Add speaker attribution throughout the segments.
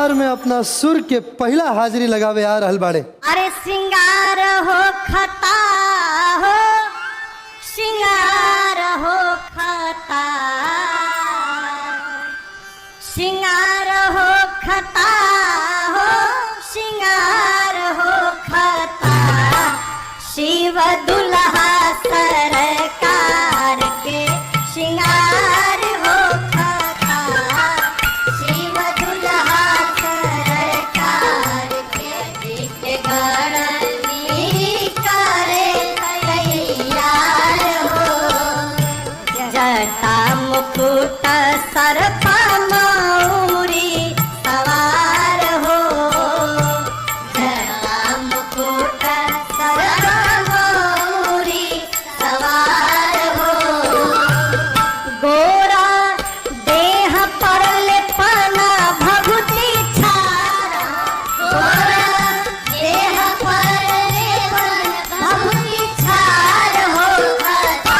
Speaker 1: दरबार में अपना सुर के पहला हाजिरी लगावे आ रहल बाड़े।
Speaker 2: अरे सिंगार हो खता हो, सिंगार हो खता, सिंगार हो खता हो, सिंगार हो खता, शिव दुल्हा सरकार के सिंगार हो खता, शिव दुल्हा सरकार के गणनी करे तैयार हो, जटा मुकुट सर्प मौरी सवार हो, जटा मुकुट सर्प मौरी सवार हो, गोरा देह पर लेपना भभूति छारा, गोरा देह पर लेपना भभूति छार हो खता,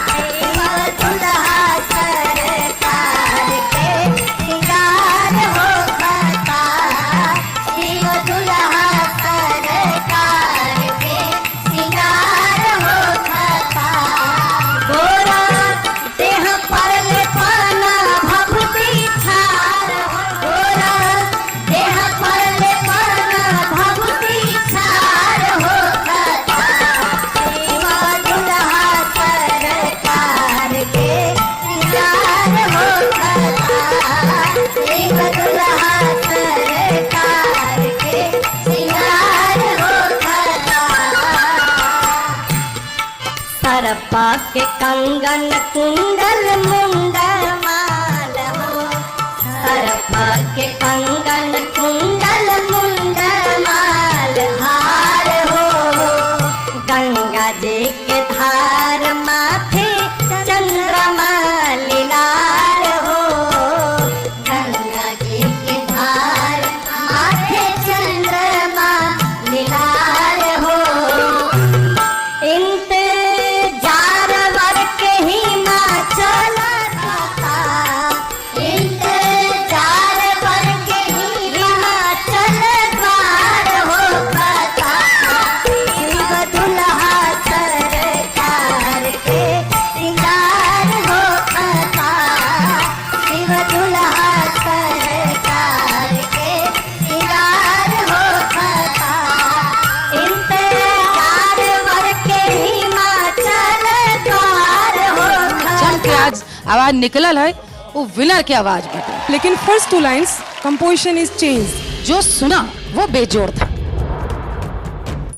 Speaker 2: शिव दुल्हा सरकार के सिंगार हो खता, शिव दुल्हा सरकार के सिंगार हो खता, गोरा देह पर लेपना भभूति छार, गोरा देह पर लेपना भभूति छार हो खता, शिव दुल्हा सरकार के सिंगार हो खता, शिव दुल्हा सरकार के सिंगार हो खता, सर्प के कंगन कुंडल मुंडल माल हो, सर्प के कंगन कुंडल मुंडल माल हार हो, गंगा जी के धार माथे चंद्रमा लीलार हो, गंगा जी के धार माथे चंद्रमा लीलार हो, इंतजार वर के हिमाचल का, इंतजार वर के हिमाचल द्वार हो खता, शिव दुल्हा सरकार के सिंगार हो खता, शिव दुल्हा सरकार के सिंगार हो खता, इंतजार वर के हिमाचल द्वार हो
Speaker 3: चल के
Speaker 2: खता।
Speaker 3: आज आवाज निकलल है वो विनर की आवाज बटे,
Speaker 4: लेकिन first 2 lines composition is change.
Speaker 3: जो सुना वो बेजोड़ था।